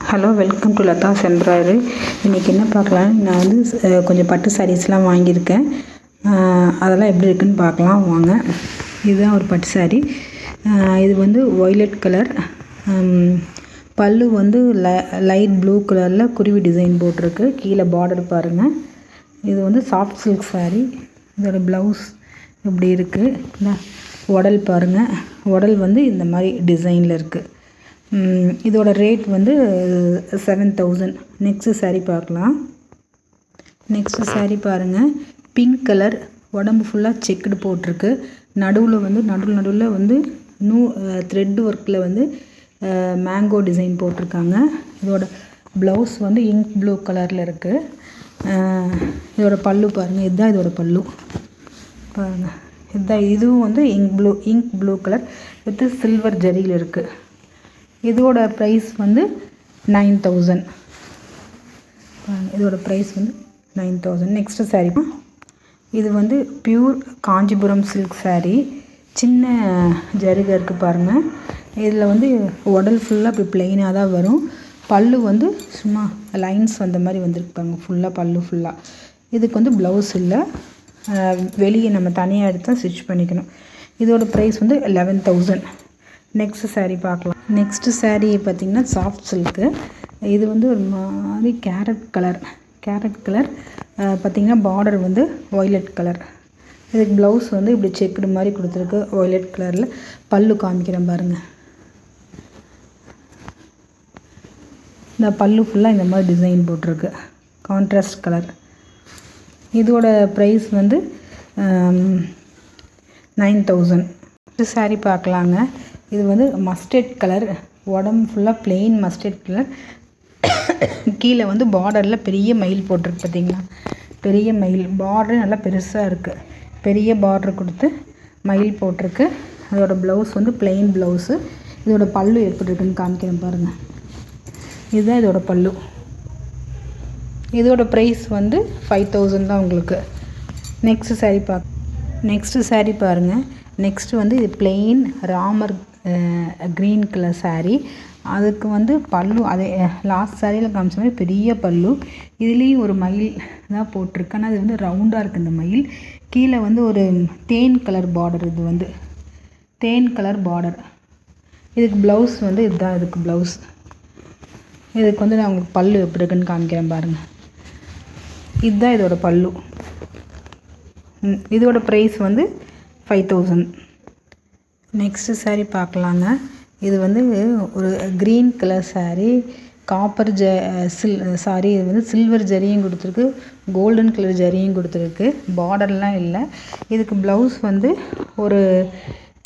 Hello, welcome to Latha's embroidery. இன்றைக்கி என்ன பார்க்கலாம், நான் வந்து கொஞ்சம் பட்டு சாரீஸ்லாம் வாங்கியிருக்கேன். அதெல்லாம் எப்படி இருக்குதுன்னு பார்க்கலாம் வாங்க. இதுதான் ஒரு பட்டு சாரீ. இது வந்து ஒய்லட் கலர், பல்லு வந்து லைட் ப்ளூ கலரில் குருவி டிசைன் போட்டிருக்கு. கீழே பார்டர் பாருங்கள். இது வந்து சாஃப்ட் சில்க் சாரீ. இதோட ப்ளவுஸ் இப்படி இருக்குது. உடல் பாருங்கள். உடல் வந்து இந்த மாதிரி டிசைனில் இருக்குது. இதோட ரேட் வந்து 7000. நெக்ஸ்ட்டு சாரீ பார்க்கலாம். நெக்ஸ்ட்டு சாரீ பாருங்கள். பிங்க் கலர், உடம்பு ஃபுல்லாக செக்குடு போட்டிருக்கு. நடுவில் வந்து த்ரெட் ஒர்க்கில் வந்து மேங்கோ டிசைன் போட்டிருக்காங்க. இதோட ப்ளவுஸ் வந்து இங்க் ப்ளூ கலரில் இருக்குது. இதோட பல்லு பாருங்கள். இதுதான் இதோட பல்லு பாருங்கள். இதுவும் வந்து ink blue colour with silver ஜரியில் இருக்குது. இதோட ப்ரைஸ் வந்து 9000. இதோட ப்ரைஸ் வந்து 9000. நெக்ஸ்ட்டு சாரீ, இது வந்து பியூர் காஞ்சிபுரம் சில்க் சாரீ. சின்ன ஜரிகை இருக்குது பாருங்கள். இதில் வந்து உடல் ஃபுல்லாக இப்படி பிளெயினாக தான் வரும். பல்லு வந்து சும்மா லைன்ஸ் வந்த மாதிரி வந்துருக்கு பாருங்கள். ஃபுல்லாக பல்லு ஃபுல்லாக. இதுக்கு வந்து ப்ளவுஸ் இல்லை, வெளியே நம்ம தனியாக எடுத்து ஸ்டிச் பண்ணிக்கணும். இதோட ப்ரைஸ் வந்து 11000. நெக்ஸ்ட்டு சாரீ பார்க்கலாம். நெக்ஸ்ட்டு சாரீ பார்த்திங்கன்னா சாஃப்ட் சில்க்கு. இது வந்து ஒரு மாதிரி கேரட் கலர் பார்த்திங்கன்னா பார்டர் வந்து ஒய்லட் கலர். இதுக்கு ப்ளவுஸ் வந்து இப்படி செக்குடு மாதிரி கொடுத்துருக்கு ஒய்லட் கலரில். பல்லு காமிக்கிறேன் பாருங்கள். இந்த பல்லு ஃபுல்லாக இந்த மாதிரி டிசைன் போட்டிருக்கு, கான்ட்ராஸ்ட் கலர். இதோட ப்ரைஸ் வந்து 9000. சாரீ பார்க்கலாங்க. இது வந்து மஸ்டர்ட் கலர், உடம்பு ஃபுல்லாக பிளெயின் மஸ்டர்ட் கலர். கீழே வந்து பார்டரில் பெரிய மயில் போட்டிருக்கு பார்த்திங்களா. பெரிய மயில் பார்டர் நல்லா பெருசாக இருக்குது. பெரிய பார்டர் கொடுத்து மயில் போட்டிருக்கு. அதோட ப்ளவுஸ் வந்து பிளெயின் ப்ளவுஸு. இதோட பல்லு எப்படி இருக்குன்னு காமிக்கிறேன் பாருங்கள். இதுதான் இதோட பல்லு. இதோட ப்ரைஸ் வந்து 5000 தான் உங்களுக்கு. நெக்ஸ்ட்டு சாரீ பாருங்கள். நெக்ஸ்ட்டு வந்து இது plain Ramar green colour sari. அதுக்கு வந்து பல்லு அதே லாஸ்ட் சாரியில் காமிச்ச மாதிரி பெரிய பல்லு. இதுலேயும் ஒரு மயில் தான் போட்டிருக்கு. ஆனால் அது வந்து ரவுண்டாக இருக்குது இந்த மயில். கீழே வந்து ஒரு தேன் கலர் பார்டர். இது வந்து தேன் கலர் பார்டர். இதுக்கு ப்ளவுஸ் வந்து இதுதான். இதுக்கு ப்ளவுஸ். இதுக்கு வந்து நான் உங்களுக்கு பல்லு எப்படி இருக்குன்னு காமிக்கிறேன் பாருங்கள். இதுதான் இதோட பல்லு. இதோட ப்ரைஸ் வந்து 5000. நெக்ஸ்ட்டு சாரீ பார்க்கலாங்க. இது வந்து ஒரு green colour sari. Copper sari. இது வந்து சில்வர் ஜரியும் கொடுத்துருக்கு, கோல்டன் கலர் ஜரியும் கொடுத்துருக்கு. பார்டர்லாம் இல்லை. இதுக்கு ப்ளவுஸ் வந்து ஒரு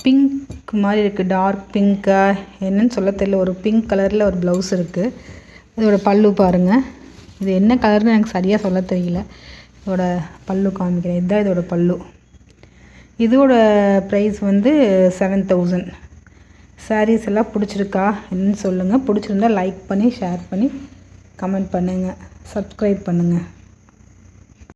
பிங்க் மாதிரி இருக்குது. டார்க் பிங்க்கா என்னன்னு சொல்ல தெரியல. ஒரு பிங்க் கலரில் ஒரு ப்ளவுஸ் இருக்குது. இதோட பல்லு பாருங்கள். இது என்ன கலர்னு எனக்கு சரியாக சொல்ல தெரியல. இதோட பல்லு காமிக்கிறேன். இதுதான் இதோட பல்லு. இதோட ப்ரைஸ் வந்து 7000. சாரீஸ் எல்லாம் பிடிச்சிருக்கா என்னன்னு சொல்லுங்கள். பிடிச்சிருந்தா லைக் பண்ணி ஷேர் பண்ணி கமெண்ட் பண்ணுங்கள், சப்ஸ்கிரைப் பண்ணுங்கள்.